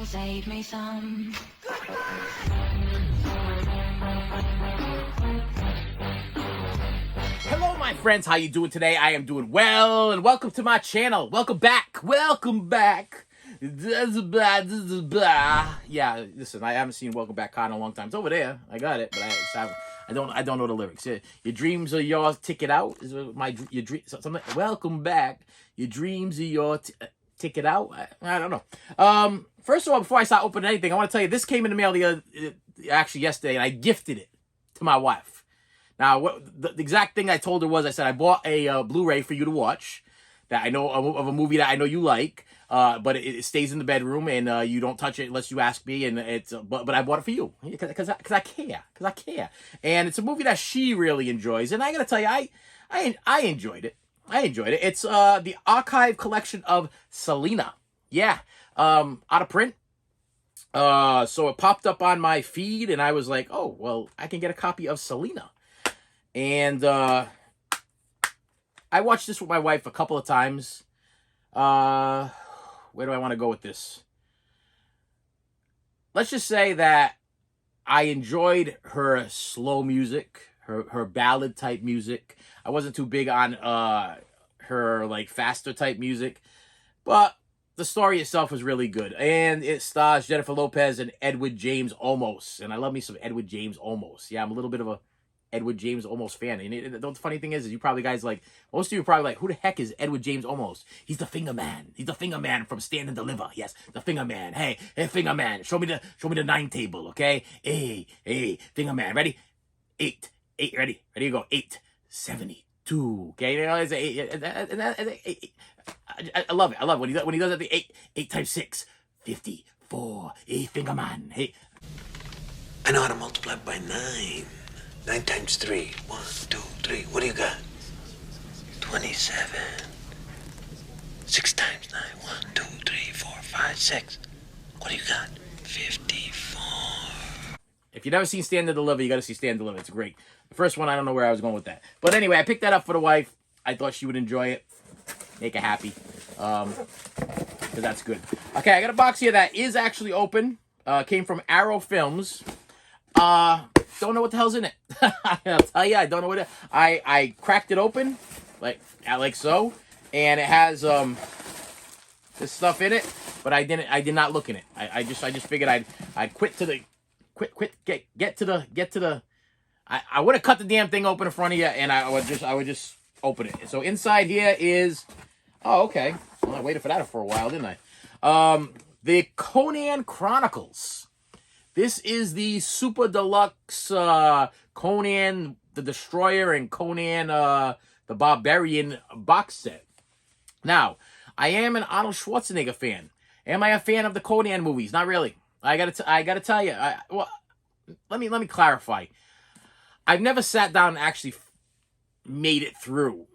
save me some. Hello, my friends. How you doing today? I am doing well, and welcome to my channel. Welcome back. Welcome back. Yeah, listen, I haven't seen Welcome Back Con in a long time. It's over there. I got it, but I don't know the lyrics. Your dreams are yours. Ticket out is your dream. Something. Welcome back. Your dreams are your ticket out. I don't know. First of all, before I start opening anything, I want to tell you this came in the mail actually yesterday, and I gifted it to my wife. Now, what the exact thing I told her was, I said I bought a Blu-ray for you to watch that I know of a movie that I know you like, but it stays in the bedroom and you don't touch it unless you ask me. And it's but I bought it for you because I care, and it's a movie that she really enjoys. And I gotta tell you, I enjoyed it. It's the archive collection of Selena. Yeah, out of print. So it popped up on my feed, and I was like, oh well, I can get a copy of Selena. And I watched this with my wife a couple of times. Where do I want to go with this? Let's just say that I enjoyed her slow music, her ballad type music. I wasn't too big on her like faster type music, but the story itself was really good. And it stars Jennifer Lopez and Edward James Olmos. And I love me some Edward James Olmos. Yeah, I'm a little bit of a Edward James Olmos fan. And the funny thing is you probably guys like, most of you are probably like, who the heck is Edward James Olmos? He's the finger man. He's the finger man from Stand and Deliver. Yes, the finger man. Hey, finger man. Show me the 9 table, okay? Hey, finger man. Ready? 8. Ready you go. 872. Okay, you know, it's eight. I love it. I love it when he does it. The 8 times 6, 54. Hey, finger man. Hey, I know how to multiply by 9. 9 times 3. 1, 2, 3. What do you got? 27. 6 times 9. 1, 2, 3, 4, 5, 6. What do you got? 54. if you've never seen Stand and Deliver, you got to see Stand and Deliver. It's great. The first one, I don't know where I was going with that. But anyway, I picked that up for the wife. I thought she would enjoy it. Make her happy. Because that's good. Okay, I got a box here that is actually open. Came from Arrow Films. Don't know what the hell's in it. I'll tell you, I don't know what it. I cracked it open, like so, and it has this stuff in it, but I did not look in it. I just figured I'd get to the. I would have cut the damn thing open in front of you, and I would just open it. So inside here is, oh okay. Well, I waited for that for a while, didn't I? The Conan Chronicles. This is the Super Deluxe Conan the Destroyer and Conan the Barbarian box set. Now, I am an Arnold Schwarzenegger fan. Am I a fan of the Conan movies? Not really. I gotta tell you. Well, let me clarify. I've never sat down and actually made it through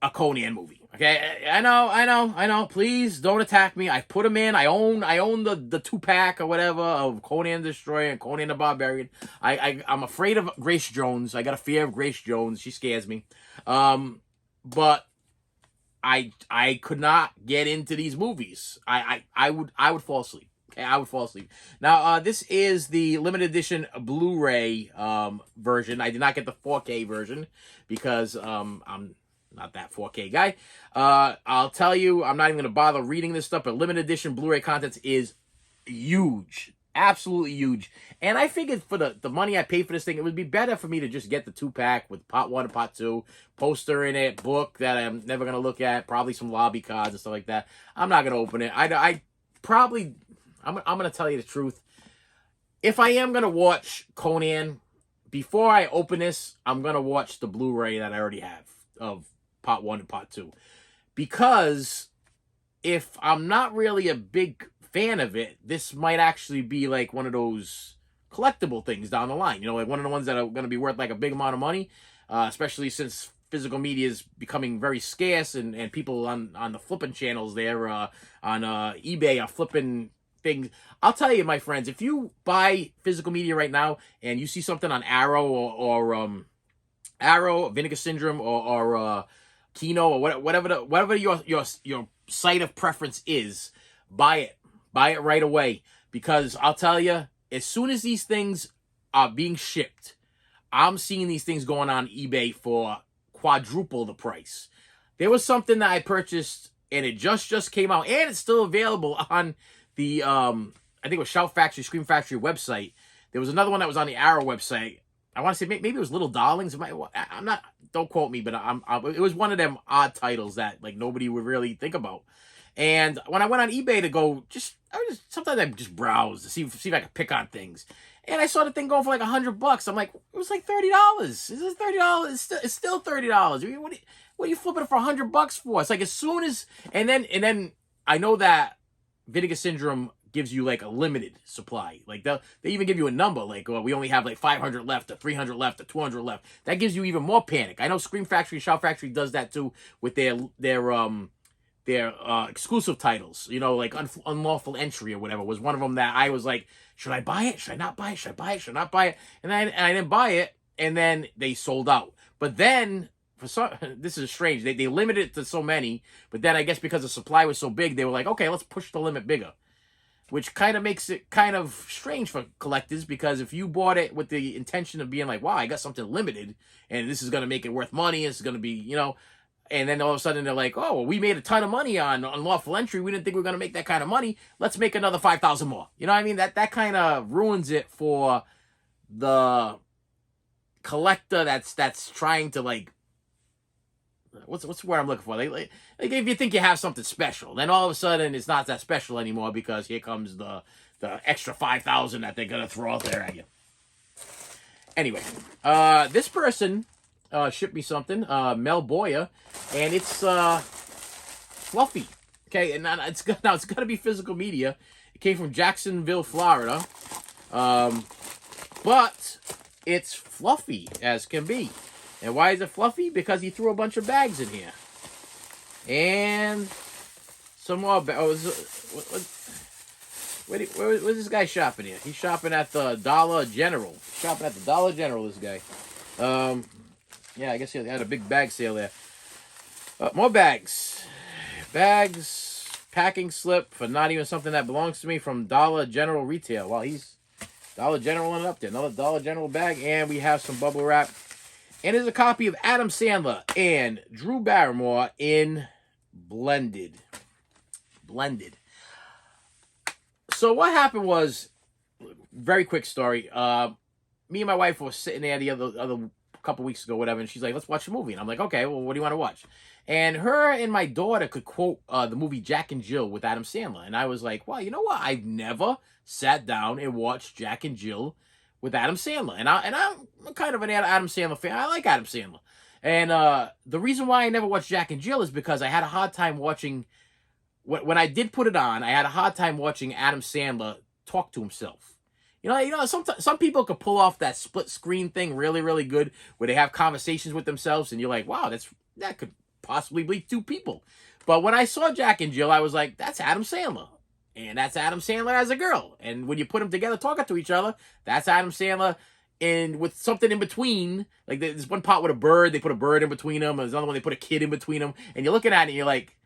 a Conan movie. Okay, I know. Please don't attack me. I put them in. I own the 2-pack or whatever of Conan the Destroyer and Conan the Barbarian. I'm afraid of Grace Jones. I got a fear of Grace Jones. She scares me. But I could not get into these movies. I would fall asleep. Okay, I would fall asleep. Now, this is the limited edition Blu-ray version. I did not get the 4K version because I'm not that 4K guy. I'll tell you, I'm not even going to bother reading this stuff, but limited edition Blu-ray contents is huge. Absolutely huge. And I figured for the money I paid for this thing, it would be better for me to just get the 2-pack with part 1 and part 2, poster in it, book that I'm never going to look at, probably some lobby cards and stuff like that. I'm not going to open it. I'm going to tell you the truth. If I am going to watch Conan, before I open this, I'm going to watch the Blu-ray that I already have of part 1 and part 2. Because if I'm not really a big fan of it, this might actually be like one of those collectible things down the line. You know, like one of the ones that are going to be worth like a big amount of money, especially since physical media is becoming very scarce and people on the flipping channels there on eBay are flipping things. I'll tell you, my friends, if you buy physical media right now and you see something on Arrow or Arrow, Vinegar Syndrome, or Kino, or whatever your site of preference is, buy it right away, because I'll tell you, as soon as these things are being shipped, I'm seeing these things going on eBay for quadruple the price. There was something that I purchased and it just came out, and it's still available on the I think it was Shout Factory, Scream Factory website. There was another one that was on the Arrow website. I want to say maybe it was Little Darlings. I'm not. Don't quote me, but it was one of them odd titles that like nobody would really think about. And when I went on eBay to go, sometimes I just browse to see if I could pick on things. And I saw the thing going for like $100. I'm like, it was like $30. This is $30. It's still $30. What are you flipping it for $100 for? It's like as soon as and then I know that Vinegar Syndrome gives you like a limited supply. Like they even give you a number, like we only have like 500 left, or 300 left, or 200 left. That gives you even more panic. I know Scream Factory, Shout Factory does that too with their exclusive titles. You know, like Unlawful Entry or whatever was one of them that I was like, should I buy it? Should I not buy it? Should I buy it? Should I not buy it? And I didn't buy it, and then they sold out. But then this is strange. They limited it to so many, but then I guess because the supply was so big, they were like, okay, let's push the limit bigger. Which kind of makes it kind of strange for collectors, because if you bought it with the intention of being like, wow, I got something limited and this is going to make it worth money, it's going to be, you know, and then all of a sudden they're like, oh, well, we made a ton of money on Unlawful Entry. We didn't think we were going to make that kind of money. Let's make another 5,000 more. You know what I mean? That kind of ruins it for the collector that's trying to like, what's the word I'm looking for? Like if you think you have something special, then all of a sudden it's not that special anymore because here comes the extra 5,000 that they're gonna throw out there at you. Anyway, this person shipped me something, Mel Boyer, and it's fluffy. Okay, and now it's gonna be physical media. It came from Jacksonville, Florida, but it's fluffy as can be. And why is it fluffy? Because he threw a bunch of bags in here. And some more bags. Where's this guy shopping here? He's shopping at the Dollar General. Shopping at the Dollar General, this guy. Yeah, I guess he had a big bag sale there. More bags. Bags, packing slip for not even something that belongs to me from Dollar General Retail. Well, he's Dollar General and up there. Another Dollar General bag. And we have some bubble wrap. And there's a copy of Adam Sandler and Drew Barrymore in Blended. So what happened was, very quick story. Me and my wife were sitting there the other couple weeks ago, whatever, and she's like, let's watch a movie. And I'm like, okay, well, what do you want to watch? And her and my daughter could quote the movie Jack and Jill with Adam Sandler. And I was like, well, you know what? I've never sat down and watched Jack and Jill with Adam Sandler. And I'm kind of an Adam Sandler fan. I like Adam Sandler. And the reason why I never watched Jack and Jill is because I had a hard time watching, when I did put it on, I had a hard time watching Adam Sandler talk to himself. You know, some people could pull off that split screen thing really, really good, where they have conversations with themselves, and you're like, wow, that could possibly be two people. But when I saw Jack and Jill, I was like, that's Adam Sandler. And that's Adam Sandler as a girl. And when you put them together talking to each other, that's Adam Sandler and with something in between. Like there's one part with a bird, they put a bird in between them. There's another one, they put a kid in between them. And you're looking at it and you're like,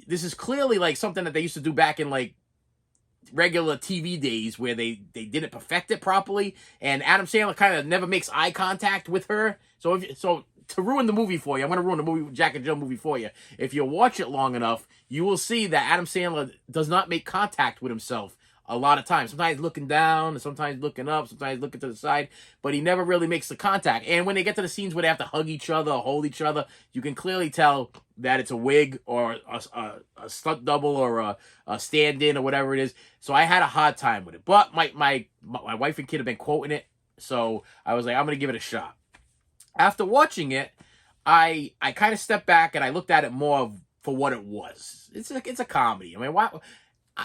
this is clearly like something that they used to do back in like regular TV days where they didn't perfect it properly. And Adam Sandler kind of never makes eye contact with her. So to ruin the movie for you, I'm going to ruin the movie, Jack and Jill movie for you. If you watch it long enough, you will see that Adam Sandler does not make contact with himself a lot of times. Sometimes looking down, sometimes looking up, sometimes looking to the side, but he never really makes the contact. And when they get to the scenes where they have to hug each other or hold each other, you can clearly tell that it's a wig or a stunt double or a stand-in or whatever it is. So I had a hard time with it. But my wife and kid have been quoting it, so I was like, I'm going to give it a shot. After watching it, I kind of stepped back and I looked at it more for what it was. It's a comedy. I mean, why?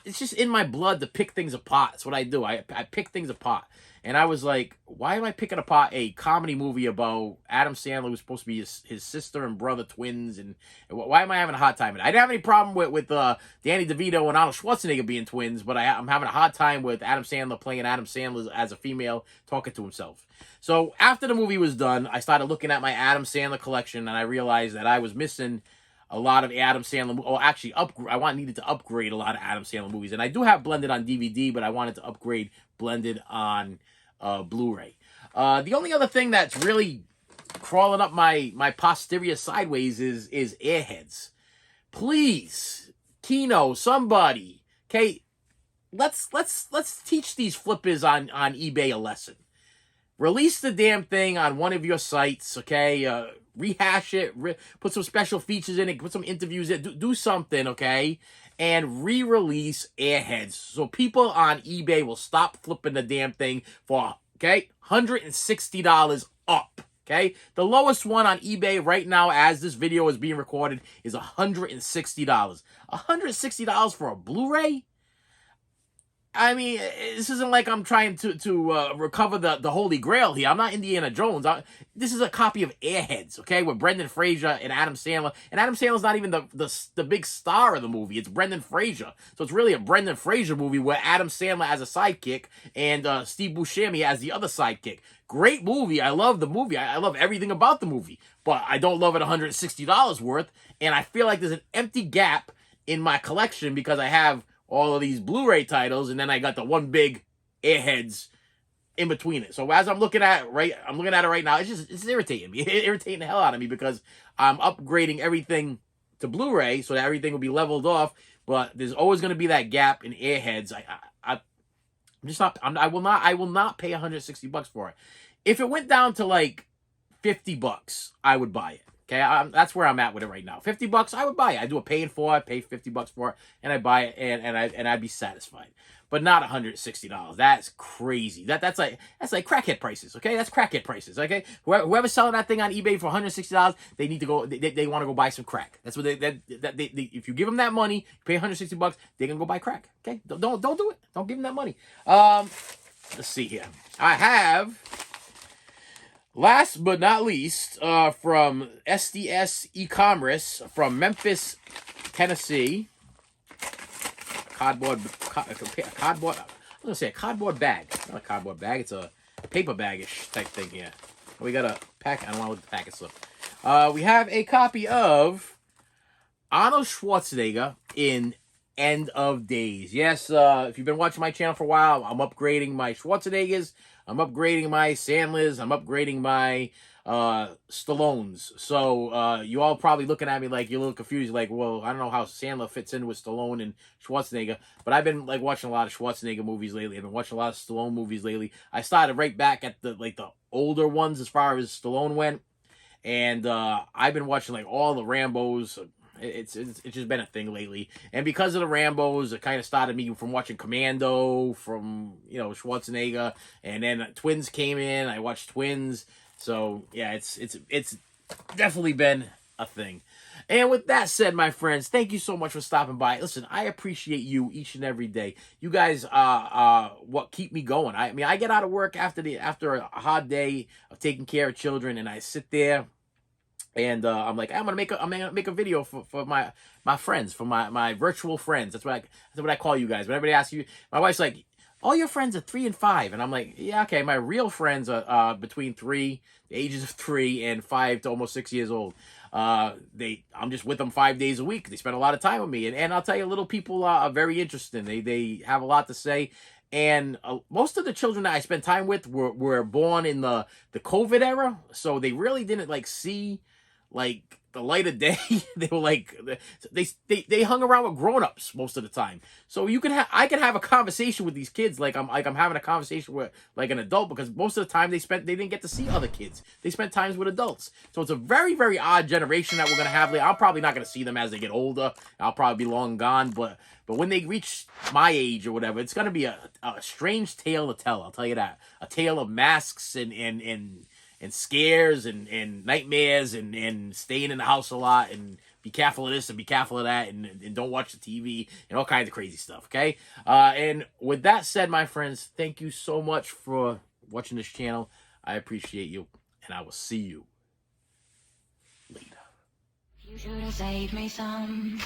It's just in my blood to pick things apart. That's what I do. I pick things apart. And I was like, why am I picking apart a comedy movie about Adam Sandler, who's supposed to be his sister and brother twins? And why am I having a hard time with it? I didn't have any problem with Danny DeVito and Arnold Schwarzenegger being twins, but I'm having a hard time with Adam Sandler playing Adam Sandler as a female talking to himself. So after the movie was done, I started looking at my Adam Sandler collection, and I realized that I was missing a lot of Adam Sandler, or actually needed to upgrade a lot of Adam Sandler movies. And I do have blended on DVD, but I wanted to upgrade blended on Blu-ray. The only other thing that's really crawling up my posterior sideways is Airheads. Please, Kino, somebody, okay, let's teach these flippers on eBay a lesson. Release the damn thing on one of your sites, okay? Rehash it, put some special features in it, put some interviews in it, do something, okay? And re-release Airheads so people on eBay will stop flipping the damn thing for, okay, $160 up, okay? The lowest one on eBay right now as this video is being recorded is $160. $160 for a Blu-ray? I mean, this isn't like I'm trying to recover the Holy Grail here. I'm not Indiana Jones. This is a copy of Airheads, okay, with Brendan Fraser and Adam Sandler. And Adam Sandler's not even the big star of the movie. It's Brendan Fraser. So it's really a Brendan Fraser movie where Adam Sandler as a sidekick and Steve Buscemi as the other sidekick. Great movie. I love the movie. I love everything about the movie. But I don't love it $160 worth. And I feel like there's an empty gap in my collection because I have all of these Blu-ray titles, and then I got the one big Airheads in between it. So as I'm looking at it right now, it's irritating me. It's irritating the hell out of me because I'm upgrading everything to Blu-ray so that everything will be leveled off. But there's always going to be that gap in Airheads. I will not pay $160 for it. If it went down to like $50, I would buy it. Okay, that's where I'm at with it right now. $50, I would buy it. I do a pay in four, I pay $50 for it, and I buy it, and I'd be satisfied. But not $160. That's crazy. That's like crackhead prices. Okay, that's crackhead prices. Okay, whoever's selling that thing on eBay for $160, they need to go. They want to go buy some crack. That's what they if you give them that money, pay $160, they're gonna go buy crack. Okay, don't do it. Don't give them that money. Let's see here. I have. Last but not least, from SDS e-commerce from Memphis, Tennessee. Cardboard. I was gonna say a cardboard bag. Not a cardboard bag. It's a paper bag-ish type thing here. We got a pack. I don't want to look at the packet slip. We have a copy of Arnold Schwarzenegger in End of Days. Yes, if you've been watching my channel for a while, I'm upgrading my Schwarzeneggers. I'm upgrading my Sandlers. I'm upgrading my Stallones. So you all probably looking at me like you're a little confused. Like, well, I don't know how Sandler fits in with Stallone and Schwarzenegger. But I've been like watching a lot of Schwarzenegger movies lately. I've been watching a lot of Stallone movies lately. I started right back at the older ones as far as Stallone went. And I've been watching like all the Rambos. It's just been a thing lately, and because of the Rambos, it kind of started me from watching Commando, from Schwarzenegger, and then Twins came in. I watched Twins, so yeah, it's definitely been a thing. And with that said, my friends, thank you so much for stopping by. Listen, I appreciate you each and every day. You guys are what keep me going. I mean, I get out of work after a hard day of taking care of children, and I sit there. And I'm like, I'm gonna make a video for my friends, for my virtual friends. That's what I call you guys. When everybody asks you, my wife's like, all your friends are 3 and 5, and I'm like, yeah, okay. My real friends are between the ages of 3 and 5 to almost 6 years old. I'm just with them 5 days a week. They spend a lot of time with me, and I'll tell you, little people are very interesting. They have a lot to say. And most of the children that I spent time with were born in the COVID era, so they really didn't see like the light of day. They were like they hung around with grown-ups most of the time. So I can have a conversation with these kids like I'm having a conversation with like an adult, because most of the time they didn't get to see other kids. They spent times with adults. So it's a very, very odd generation that we're gonna have later. I'm probably not gonna see them as they get older. I'll probably be long gone, but when they reach my age or whatever, it's gonna be a strange tale to tell. I'll tell you that. A tale of masks and scares and nightmares and staying in the house a lot and be careful of this and be careful of that and don't watch the TV and all kinds of crazy stuff, okay? And with that said, my friends, thank you so much for watching this channel. I appreciate you, and I will see you later. You should have saved me some.